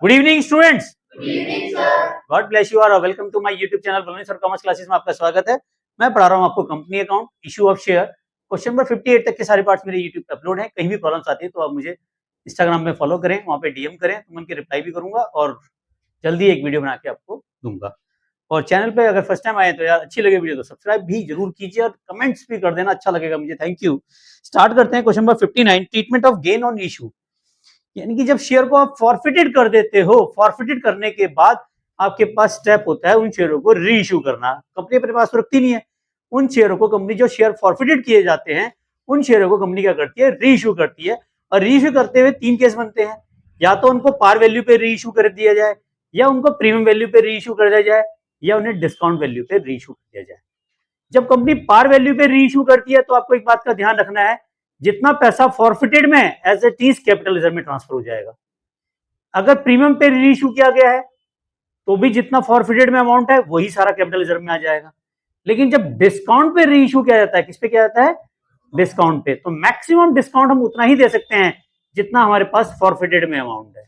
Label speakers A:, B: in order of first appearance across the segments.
A: Good evening students. God bless you और welcome to my YouTube channel Baloni sir commerce classes में आपका स्वागत है। मैं पढ़ा रहा हूँ आपको company account, issue of share, question number 58 तक के सारे पार्ट्स मेरे यूट्यूब पे अपलोड हैं। कहीं भी प्रॉब्लम्स आती है तो आप मुझे इंस्टाग्राम में फॉलो करें, वहाँ पे डीएम करें तो मैं उनकी रिप्लाई भी करूंगा और जल्दी एक वीडियो बना के आपको दूंगा। और चैनल पे अगर फर्स्ट टाइम आए तो यार अच्छी लगे वीडियो तो सब्सक्राइब भी जरूर कीजिए और कमेंट्स भी कर देना, अच्छा लगेगा मुझे। Thank you. स्टार्ट करते हैं question number 59, treatment of gain on issue. यानी कि जब शेयर को आप फॉरफिटेड कर देते हो, फॉरफिटेड करने के बाद आपके पास स्टेप होता है उन शेयरों को री इशू करना। कंपनी अपने पास रखती नहीं है उन शेयरों को। कंपनी जो शेयर फॉरफिटेड किए जाते हैं उन शेयरों को कंपनी क्या करती है, री इशू करती है। और री इशू करते हुए तीन केस बनते हैं, या तो उनको पार वैल्यू पे री इशू कर दिया जाए, या उनको प्रीमियम वैल्यू पे री इशू कर दिया जाए, या उन्हें डिस्काउंट वैल्यू पे री इशू कर दिया जाए। जब कंपनी पार वैल्यू पे री इशू करती है तो आपको एक बात का ध्यान रखना है, जितना पैसा फॉरफिटेड में एज ए टीज कैपिटल रिजर्व में ट्रांसफर हो जाएगा। अगर प्रीमियम पे री इशू किया गया है तो भी जितना फॉरफिटेड में अमाउंट है वही सारा कैपिटल रिजर्व में आ जाएगा। लेकिन जब डिस्काउंट पे री इशू किया जाता है, किस पे किया जाता है, डिस्काउंट पे, तो मैक्सिमम डिस्काउंट हम उतना ही दे सकते हैं जितना हमारे पास फॉरफिटेड में अमाउंट है।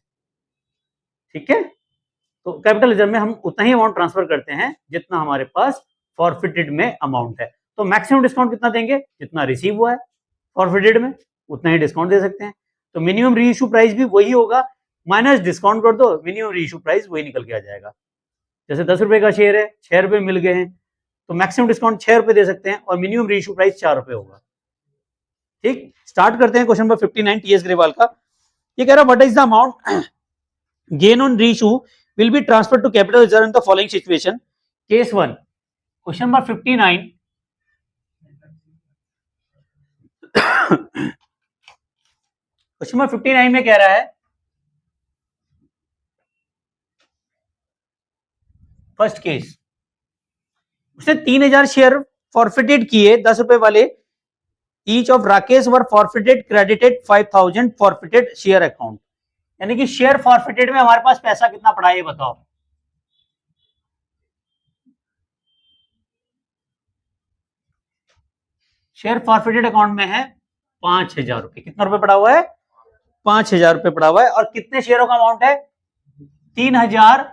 A: ठीक है, तो कैपिटल रिजर्व में हम उतना ही अमाउंट ट्रांसफर करते हैं जितना हमारे पास फॉरफिटेड में अमाउंट है। तो मैक्सिमम डिस्काउंट कितना देंगे, जितना रिसीव हुआ है फॉरफिटेड में उतना ही डिस्काउंट दे सकते हैं। तो मिनिमम री इशू प्राइस भी वही होगा, माइनस डिस्काउंट कर दो, मिनिमम री इशू प्राइस वही निकल के आ जाएगा। जैसे 10 रुपए का शेयर है, 6 रुपए मिल गए हैं तो मैक्सिमम डिस्काउंट 6 रुपए दे सकते हैं और मिनिमम री इशू प्राइस 4 रुपए होगा। ठीक, स्टार्ट करते हैं क्वेश्चन नंबर 59 टीएस ग्रेवाल का। ये कह रहा what is the amount gain on री issue will be transferred to capital reserve in the following situation. Case 1, question number 59. Question number 59 में कह रहा है, फर्स्ट केस, उसने 3000 शेयर फॉरफिटेड किए, 10 रुपए वाले। Each of Rakesh were forfeited credited 5000 forfeited share account. यानी कि शेयर फॉरफिटेड में हमारे पास पैसा कितना पड़ा है ये बताओ। शेयर फॉरफिटेड अकाउंट में है 5000 रुपए। कितना रुपए पड़ा हुआ है, 5000 रुपए पड़ा हुआ है। और कितने शेयरों का अमाउंट है, 3000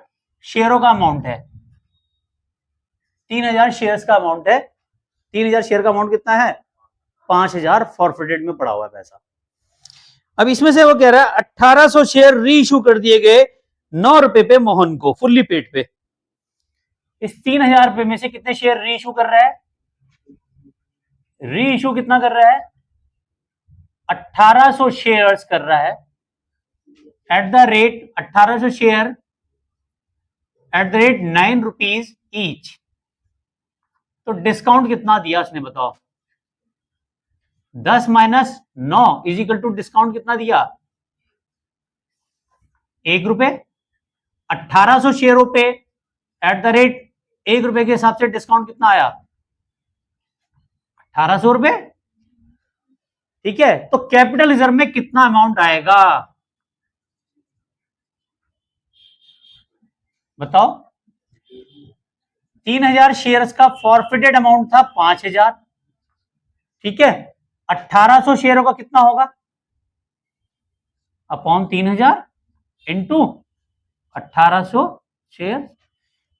A: शेयरों का अमाउंट है। 3000 शेयर्स का अमाउंट है। 3000 शेयर का अमाउंट कितना है, 5000 फॉरफिटेड में पड़ा हुआ है पैसा। अब इसमें से वो कह रहा है 1800 शेयर री इशू कर दिए गए 9 रुपए पे मोहन को, फुल्ली पेड पे। इस 3000 रुपए में से कितने शेयर री इशू कर रहा है, री इशू कितना कर रहा है, 1800 शेयर्स कर रहा है at the rate 1800 share at the rate 9 rupees each. तो डिस्काउंट कितना दिया उसने बताओ, 10 minus 9 is equal to discount कितना दिया, 1 रुपए। 1800 शेयरों पे एट द रेट 1 रुपए के हिसाब से डिस्काउंट कितना आया, 1800 रुपए। ठीक है, तो कैपिटल रिजर्व में कितना अमाउंट आएगा बताओ। 3000 शेयर्स का फॉरफिटेड अमाउंट था 5000। ठीक है, 1800 शेयरों का कितना होगा, अपॉन 3000 इंटू 1800 शेयर।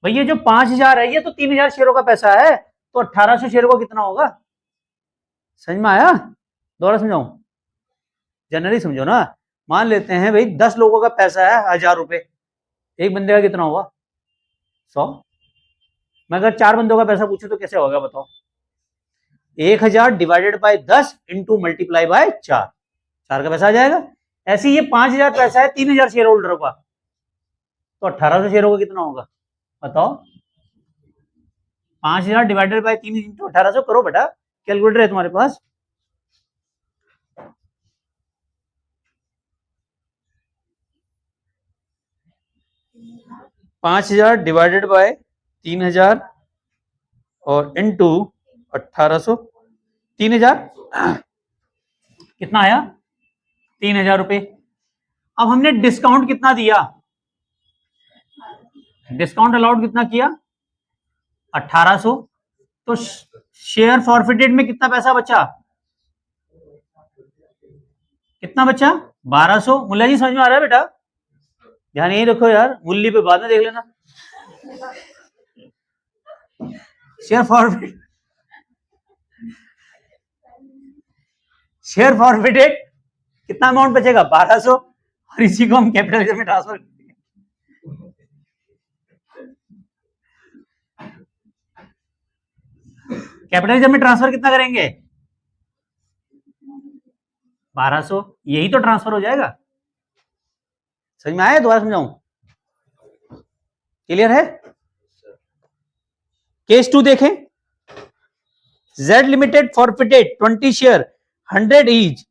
A: भैया जो 5000 है ये तो 3000 शेयरों का पैसा है, तो 1800 शेयरों का कितना होगा। समझ में आया, दोबारा समझाऊं, जनरली समझो ना। मान लेते हैं भाई 10 लोगों का पैसा है 1000 रुपए, एक बंदे का कितना हुआ 100। मैं अगर 4 बंदों का पैसा पूछूं तो कैसे होगा बताओ, 1000 divided by 10 into multiply by 4, 4 का पैसा आ जाएगा। ऐसे ये 5000 पैसा है 3000 शेयर होल्डरों का, तो 1800 शेयरों का कितना होगा बताओ। 5000 डिवाइडेड बाय 3 इंटू 1800 करो बेटा, कैलकुलेटर है तुम्हारे पास। पांच हजार डिवाइडेड बाय 3000 और इंटू 1800, 3000 कितना आया, 3000 रुपए। अब हमने डिस्काउंट कितना दिया, डिस्काउंट अलाउड कितना किया 1800। तो शेयर फॉरफिटेड में कितना पैसा बचा, कितना बचा 1200। मुल्ला जी समझ में आ रहा है बेटा, ध्यान यही रखो यार, मूल्य पे बाद में देख लेना। शेयर फॉरफिट, शेयर फॉरफिटेड कितना अमाउंट बचेगा 1200, और इसी को हम कैपिटल में ट्रांसफर करेंगे। कैपिटलिज्म में ट्रांसफर कितना करेंगे 1200, यही तो ट्रांसफर हो जाएगा। समझ में आया? दोबारा समझाऊं? क्लियर है? केस 2 देखें। Z limited forfeited 20 share 100 each,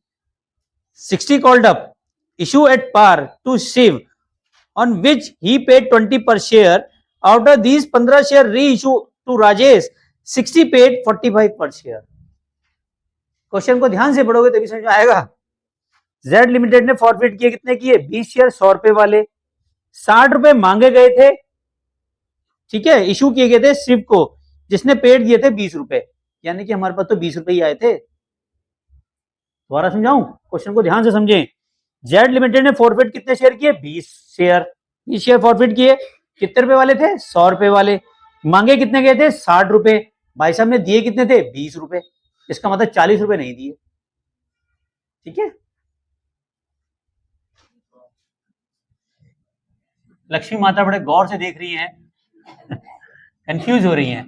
A: 60 called up, issue at par to Shiv, on which he paid 20 per share. Out of these 15 share reissue to Rajesh, 60 paid 45 per share. Question को ध्यान से पढ़ोगे तभी समझ में आएगा। Z लिमिटेड ने forfeit किए, कितने किए 20 शेयर 100 रुपए वाले, 60 रुपए मांगे गए थे, ठीक है, इशू किए गए थे शिव को, जिसने पेड दिए थे 20 रुपए, यानी कि हमारे पास तो 20 रुपए ही आए थे। दोबारा समझाऊं? क्वेश्चन को ध्यान से समझें। जेड लिमिटेड ने फॉरफिट कितने शेयर किए 20 शेयर, 20 शेयर फॉरफिट किए, कितने रुपए वाले थे 100 रुपए वाले, मांगे कितने गए थे 60 रुपए, भाई साहब ने दिए कितने थे 20 रुपए, इसका मतलब 40 रुपए नहीं दिए, ठीक है। लक्ष्मी माता बड़े गौर से देख रही हैं, कंफ्यूज हो रही हैं।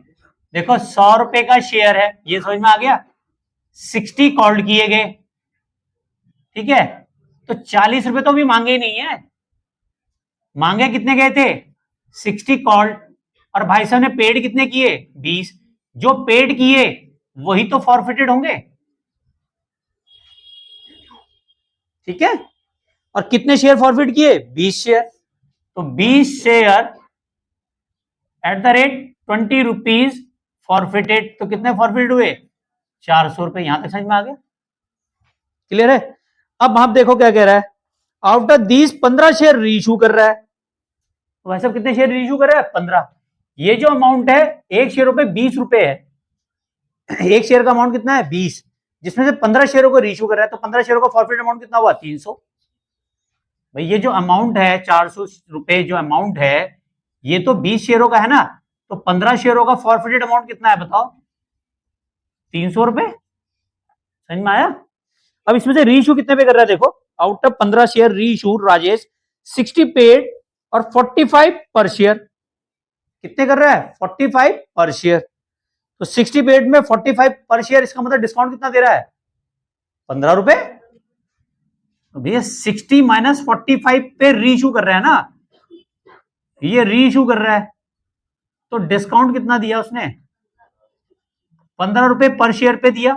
A: देखो 100 रुपए का शेयर है, ये समझ में आ गया, 60 कॉल्ड किए गए, ठीक है, तो 40 रुपए तो भी मांगे ही नहीं है, मांगे कितने गए थे 60 कॉल्ड, और भाई साहब ने पेड कितने किए 20, जो पेड किए वही तो फॉरफिटेड होंगे, ठीक है। और कितने शेयर फॉरफिट किए 20 शेयर, तो 20 share at the rate 20 rupees forfeited, तो कितने फॉरफिट हुए 400 रुपए। यहां तक समझ में आ गया? क्लियर है? अब आप देखो क्या कह रहा है, आफ्टर दीज 15 शेयर रीइश्यू कर रहा है, तो भाई साहब कितने शेयर रीइश्यू कर रहा है 15, ये जो अमाउंट है एक शेयरों पे 20 रुपए है, एक शेयर का अमाउंट कितना है 20, जिसमें से 15 शेयरों को रीइश्यू कर रहा है, तो 15 शेयरों का फॉरफिट अमाउंट कितना हुआ 300। भाई ये जो अमाउंट है 400 रुपए जो अमाउंट है, ये तो 20 शेयरों का है ना, तो 15 शेयरों का फॉरफिटेड अमाउंट कितना है बताओ 300 रुपए। समझ में आया? अब इसमें से रीइश्यू कितने पे कर रहा है देखो, out of 15 share reissue Rajesh 60 paid और 45 पर शेयर, कितने कर रहा है 45 पर शेयर, तो 60 पेड में 45 पर शेयर, इसका मतलब डिस्काउंट कितना दे रहा है 15 रुपए। तो भैया 60 माइनस 45 पे रीइश्यू कर रहा है ना, ये रीइश्यू कर रहा है, तो डिस्काउंट कितना दिया उसने 15 रुपए पर शेयर पे दिया,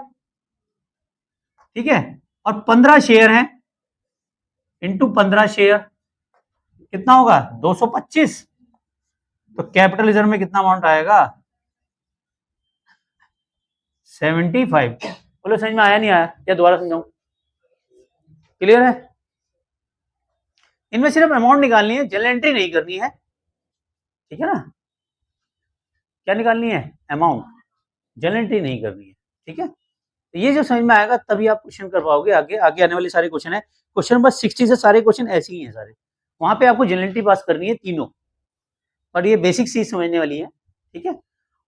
A: ठीक है, और 15 शेयर हैं इंटू 15 शेयर कितना होगा 225, तो कैपिटल रिजर्व में कितना अमाउंट आएगा 75। बोलो समझ में आया नहीं आया, या दोबारा समझाऊं? क्लियर है? इनमें सिर्फ अमाउंट निकालनी है, जनरल एंट्री नहीं करनी है, ठीक है ना। क्या निकालनी है अमाउंट, जनरल एंट्री नहीं करनी है, ठीक है। तो ये जो समझ में आएगा तभी आप क्वेश्चन कर पाओगे, आगे आगे आने वाले सारे क्वेश्चन है, क्वेश्चन नंबर 60 से सारे क्वेश्चन ऐसे ही हैं सारे, वहां पे आपको जनरल एंट्री पास करनी है तीनों, पर ये बेसिक चीज समझने वाली है, ठीक है।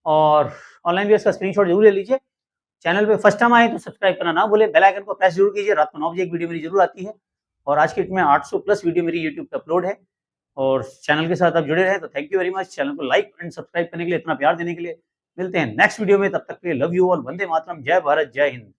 A: और ऑनलाइन व्यवस्था का स्क्रीनशॉट जरूर ले लीजिए, चैनल पे फर्स्ट टाइम आए तो सब्सक्राइब करना ना भूले, बेल आइकन को प्रेस जरूर कीजिए, रात को 9 बजे एक वीडियो मेरी जरूर आती है, और आज के डेट में 800 प्लस वीडियो मेरी यूट्यूब पे अपलोड है, और चैनल के साथ आप जुड़े रहे तो thank you very much. Channel को लाइक एंड सब्सक्राइब करने के लिए, इतना प्यार देने के लिए। मिलते हैं नेक्स्ट वीडियो में, तब तक के लिए love you all, Vande Mataram, जय भारत, जय हिंद।